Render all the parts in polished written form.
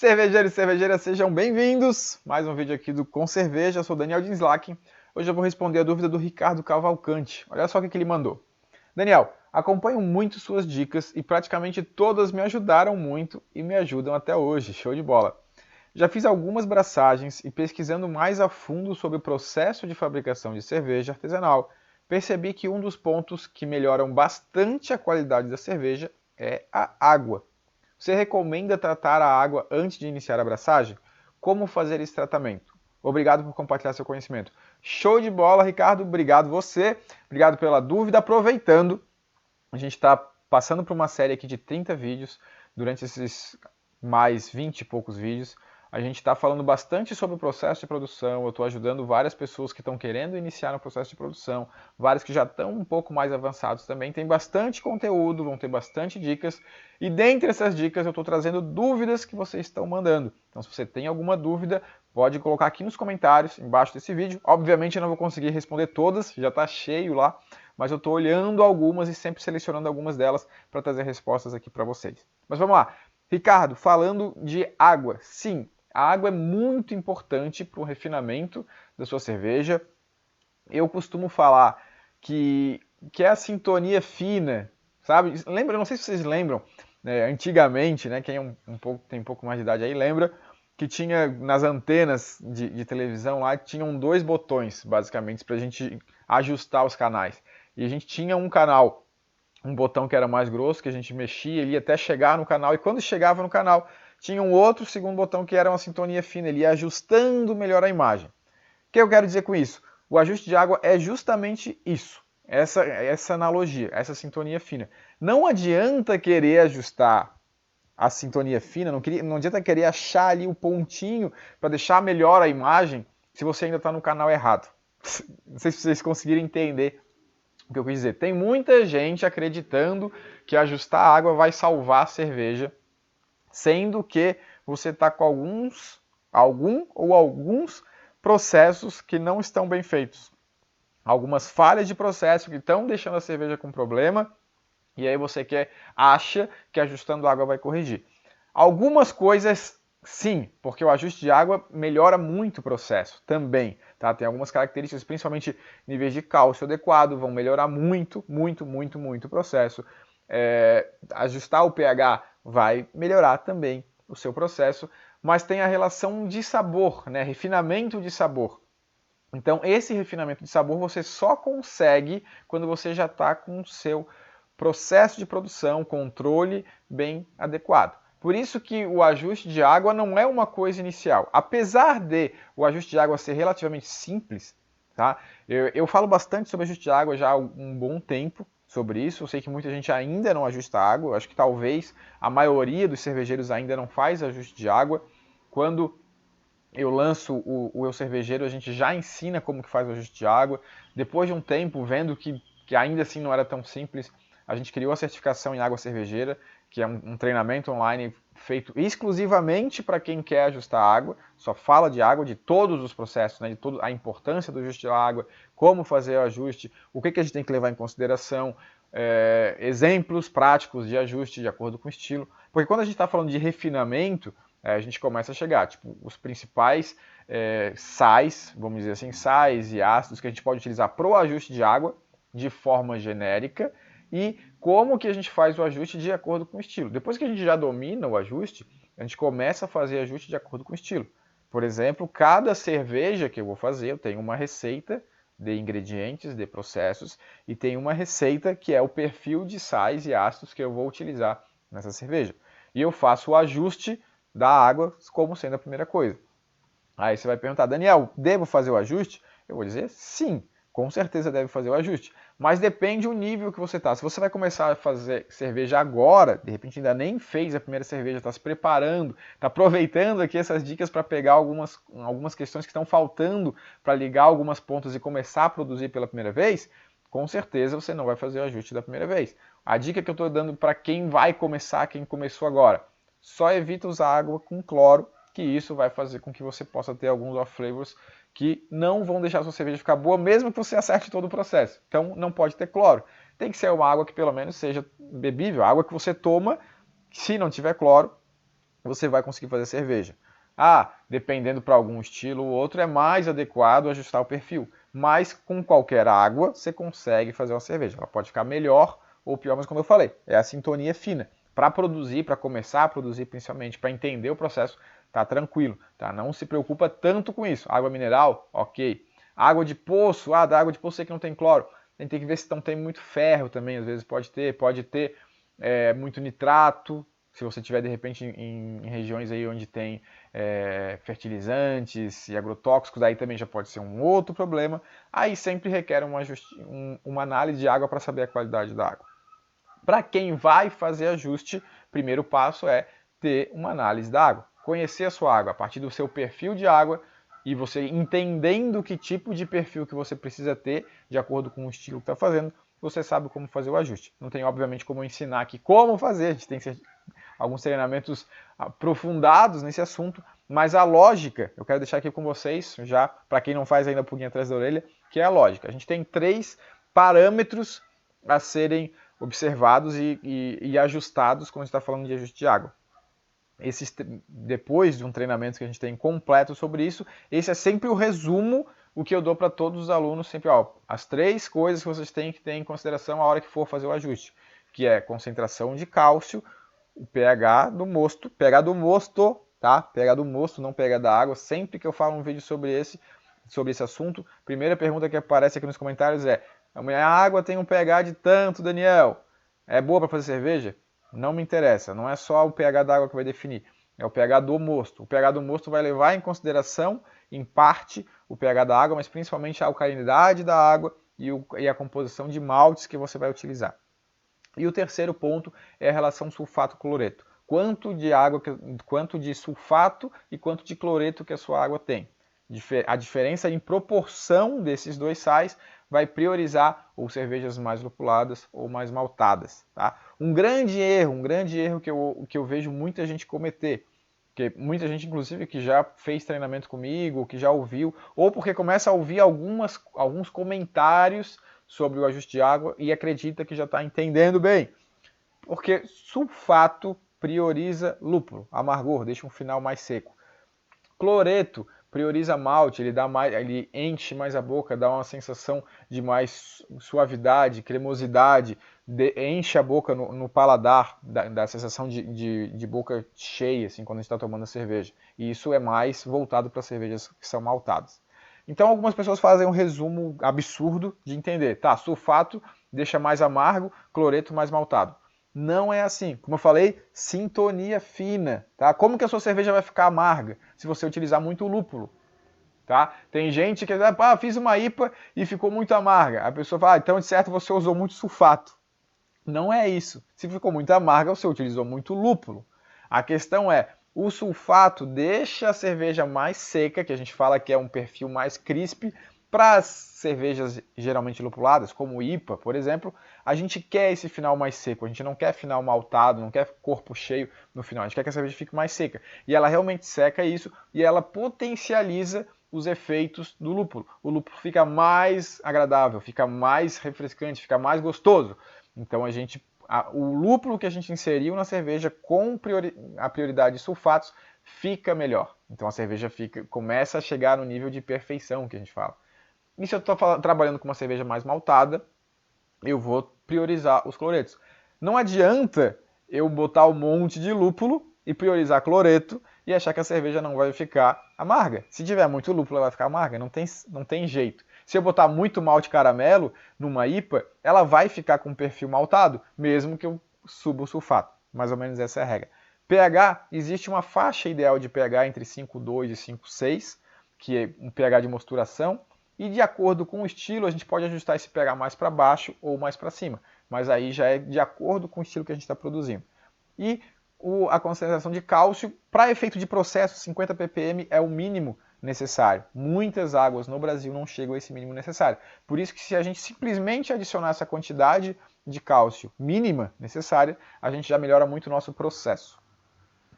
Cervejeiros e cervejeiras, sejam bem-vindos! Mais um vídeo aqui do Com Cerveja, eu sou o Daniel Dinslack. Hoje eu vou responder a dúvida do Ricardo Cavalcante. Olha só o que ele mandou. Daniel, acompanho muito suas dicas e praticamente todas me ajudaram muito e me ajudam até hoje, show de bola. Já fiz algumas braçagens e pesquisando mais a fundo sobre o processo de fabricação de cerveja artesanal, percebi que um dos pontos que melhoram bastante a qualidade da cerveja é a água. Você recomenda tratar a água antes de iniciar a abraçagem? Como fazer esse tratamento? Obrigado por compartilhar seu conhecimento. Show de bola, Ricardo. Obrigado você. Obrigado pela dúvida. Aproveitando, a gente está passando por uma série aqui de 30 vídeos. Durante esses mais 20 e poucos vídeos, a gente está falando bastante sobre o processo de produção. Eu estou ajudando várias pessoas que estão querendo iniciar no processo de produção, vários que já estão um pouco mais avançados também. Tem bastante conteúdo, vão ter bastante dicas. E dentre essas dicas eu estou trazendo dúvidas que vocês estão mandando. Então se você tem alguma dúvida, pode colocar aqui nos comentários, embaixo desse vídeo. Obviamente eu não vou conseguir responder todas, já está cheio lá, mas eu estou olhando algumas e sempre selecionando algumas delas para trazer respostas aqui para vocês. Mas vamos lá. Ricardo, falando de água. Sim, a água é muito importante para o refinamento da sua cerveja. Eu costumo falar que é a sintonia fina, sabe? Lembra, não sei se vocês lembram, antigamente, né, quem tem um pouco mais de idade aí lembra que tinha nas antenas de televisão lá, tinham dois botões, basicamente, para a gente ajustar os canais. E a gente tinha um canal, um botão que era mais grosso, que a gente mexia, ele ia até chegar no canal, e quando chegava no canal, tinha um outro segundo botão que era uma sintonia fina, ele ia ajustando melhor a imagem. O que eu quero dizer com isso? O ajuste de água é justamente isso, essa analogia, essa sintonia fina. Não adianta querer ajustar a sintonia fina, não adianta querer achar ali o pontinho para deixar melhor a imagem se você ainda está no canal errado. Não sei se vocês conseguiram entender o que eu quis dizer. Tem muita gente acreditando que ajustar a água vai salvar a cerveja, sendo que você está com alguns processos que não estão bem feitos. Algumas falhas de processo que estão deixando a cerveja com problema, e aí você acha que ajustando a água vai corrigir. Algumas coisas sim, porque o ajuste de água melhora muito o processo também. Tá? Tem algumas características, principalmente níveis de cálcio adequado, vão melhorar muito o processo. Ajustar o pH vai melhorar também o seu processo, mas tem a relação de sabor, né? Refinamento de sabor. Então, esse refinamento de sabor você só consegue quando você já está com o seu processo de produção, controle bem adequado. Por isso que o ajuste de água não é uma coisa inicial. Apesar de o ajuste de água ser relativamente simples, tá? Eu falo bastante sobre ajuste de água já há um bom tempo sobre isso. Eu sei que muita gente ainda não ajusta água. Eu acho que talvez a maioria dos cervejeiros ainda não faz ajuste de água. Quando eu lanço o Eu Cervejeiro, a gente já ensina como que faz o ajuste de água. Depois de um tempo, vendo que ainda assim não era tão simples, a gente criou a certificação em água cervejeira, que é um treinamento online feito exclusivamente para quem quer ajustar água, só fala de água, de todos os processos, né, de a importância do ajuste da água, como fazer o ajuste, o que a gente tem que levar em consideração, exemplos práticos de ajuste de acordo com o estilo. Porque quando a gente está falando de refinamento, a gente começa a chegar, tipo, os principais sais, vamos dizer assim, sais e ácidos que a gente pode utilizar para o ajuste de água de forma genérica e como que a gente faz o ajuste de acordo com o estilo. Depois que a gente já domina o ajuste, a gente começa a fazer ajuste de acordo com o estilo. Por exemplo, cada cerveja que eu vou fazer, eu tenho uma receita de ingredientes, de processos, e tem uma receita que é o perfil de sais e ácidos que eu vou utilizar nessa cerveja. E eu faço o ajuste da água como sendo a primeira coisa. Aí você vai perguntar, Daniel, devo fazer o ajuste? Eu vou dizer sim, com certeza deve fazer o ajuste. Mas depende do nível que você está. Se você vai começar a fazer cerveja agora, de repente ainda nem fez a primeira cerveja, está se preparando, está aproveitando aqui essas dicas para pegar algumas questões que estão faltando para ligar algumas pontas e começar a produzir pela primeira vez, com certeza você não vai fazer o ajuste da primeira vez. A dica que eu estou dando para quem vai começar, quem começou agora, só evita usar água com cloro, que isso vai fazer com que você possa ter alguns off-flavors que não vão deixar a sua cerveja ficar boa, mesmo que você acerte todo o processo. Então não pode ter cloro. Tem que ser uma água que pelo menos seja bebível, água que você toma, se não tiver cloro, você vai conseguir fazer cerveja. Ah, dependendo para algum estilo ou outro, é mais adequado ajustar o perfil. Mas com qualquer água, você consegue fazer uma cerveja. Ela pode ficar melhor ou pior, mas como eu falei, é a sintonia fina. Para produzir, para começar a produzir, principalmente, para entender o processo, tá tranquilo, tá? Não se preocupa tanto com isso. Água mineral, ok. Água de poço, da água de poço sei que não tem cloro. A gente tem que ver se não tem muito ferro também, às vezes pode ter muito nitrato, se você tiver de repente em regiões aí onde tem fertilizantes e agrotóxicos, aí também já pode ser um outro problema. Aí sempre requer uma análise de água para saber a qualidade da água. Para quem vai fazer ajuste, primeiro passo é ter uma análise da água. Conhecer a sua água a partir do seu perfil de água e você entendendo que tipo de perfil que você precisa ter de acordo com o estilo que está fazendo, você sabe como fazer o ajuste. Não tem, obviamente, como ensinar aqui como fazer, a gente tem alguns treinamentos aprofundados nesse assunto, mas a lógica, eu quero deixar aqui com vocês, já para quem não faz ainda pulguinha atrás da orelha, que é a lógica. A gente tem 3 parâmetros a serem observados e ajustados quando a gente está falando de ajuste de água. Depois de um treinamento que a gente tem completo sobre isso, esse é sempre o resumo, o que eu dou para todos os alunos, sempre, as 3 coisas que vocês têm que ter em consideração a hora que for fazer o ajuste, que é concentração de cálcio, o pH do mosto, tá? pH do mosto, não pH da água. Sempre que eu falo um vídeo sobre esse assunto, primeira pergunta que aparece aqui nos comentários é: a minha água tem um pH de tanto, Daniel, é boa para fazer cerveja? Não me interessa, não é só o pH da água que vai definir, é o pH do mosto. O pH do mosto vai levar em consideração, em parte, o pH da água, mas principalmente a alcalinidade da água e a composição de maltes que você vai utilizar. E o terceiro ponto é a relação sulfato-cloreto. Quanto de sulfato e quanto de cloreto que a sua água tem. A diferença em proporção desses 2 sais vai priorizar ou cervejas mais lupuladas ou mais maltadas. Tá? Um grande erro que eu vejo muita gente cometer, que muita gente, inclusive, que já fez treinamento comigo, que já ouviu, ou porque começa a ouvir alguns comentários sobre o ajuste de água e acredita que já está entendendo bem. Porque sulfato prioriza lúpulo, amargor, deixa um final mais seco. Cloreto prioriza malte, ele enche mais a boca, dá uma sensação de mais suavidade, cremosidade, enche a boca no paladar, da sensação de boca cheia, assim, quando a gente está tomando a cerveja. E isso é mais voltado para cervejas que são maltadas. Então algumas pessoas fazem um resumo absurdo de entender. Tá, sulfato deixa mais amargo, cloreto mais maltado. Não é assim. Como eu falei, sintonia fina. Tá? Como que a sua cerveja vai ficar amarga se você utilizar muito lúpulo? Tá? Tem gente que fiz uma IPA e ficou muito amarga. A pessoa fala, então de certo você usou muito sulfato. Não é isso. Se ficou muito amarga, você utilizou muito lúpulo. A questão é, o sulfato deixa a cerveja mais seca, que a gente fala que é um perfil mais crisp. Para as cervejas geralmente lupuladas, como IPA, por exemplo, a gente quer esse final mais seco, a gente não quer final maltado, não quer corpo cheio no final, a gente quer que a cerveja fique mais seca. E ela realmente seca isso e ela potencializa os efeitos do lúpulo. O lúpulo fica mais agradável, fica mais refrescante, fica mais gostoso. Então o lúpulo que a gente inseriu na cerveja com a prioridade de sulfatos fica melhor. Então a cerveja começa a chegar no nível de perfeição que a gente fala. E se eu estou trabalhando com uma cerveja mais maltada, eu vou priorizar os cloretos. Não adianta eu botar um monte de lúpulo e priorizar cloreto e achar que a cerveja não vai ficar amarga. Se tiver muito lúpulo, ela vai ficar amarga, não tem jeito. Se eu botar muito malte caramelo numa IPA, ela vai ficar com um perfil maltado, mesmo que eu suba o sulfato. Mais ou menos essa é a regra. pH, existe uma faixa ideal de pH entre 5,2 e 5,6, que é um pH de mosturação, e de acordo com o estilo, a gente pode ajustar esse pH mais para baixo ou mais para cima. Mas aí já é de acordo com o estilo que a gente está produzindo. E a concentração de cálcio, para efeito de processo, 50 ppm é o mínimo necessário. Muitas águas no Brasil não chegam a esse mínimo necessário. Por isso que se a gente simplesmente adicionar essa quantidade de cálcio mínima necessária, a gente já melhora muito o nosso processo.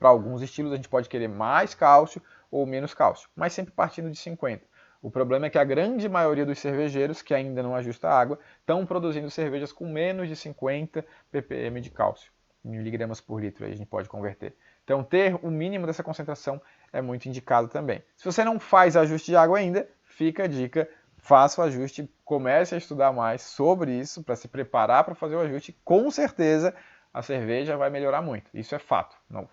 Para alguns estilos a gente pode querer mais cálcio ou menos cálcio, mas sempre partindo de 50. O problema é que a grande maioria dos cervejeiros que ainda não ajusta a água estão produzindo cervejas com menos de 50 ppm de cálcio. Miligramas por litro aí a gente pode converter. Então ter o mínimo dessa concentração é muito indicado também. Se você não faz ajuste de água ainda, fica a dica, faça o ajuste, comece a estudar mais sobre isso para se preparar para fazer o ajuste. Com certeza a cerveja vai melhorar muito, isso é fato. Não,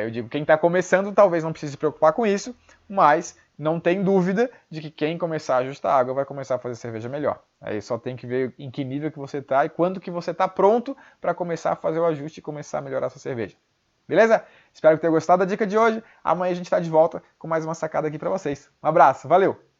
eu digo, quem está começando talvez não precise se preocupar com isso, mas não tem dúvida de que quem começar a ajustar a água vai começar a fazer cerveja melhor. Aí só tem que ver em que nível que você está e quando que você está pronto para começar a fazer o ajuste e começar a melhorar a sua cerveja. Beleza? Espero que tenham gostado da dica de hoje. Amanhã a gente está de volta com mais uma sacada aqui para vocês. Um abraço, valeu!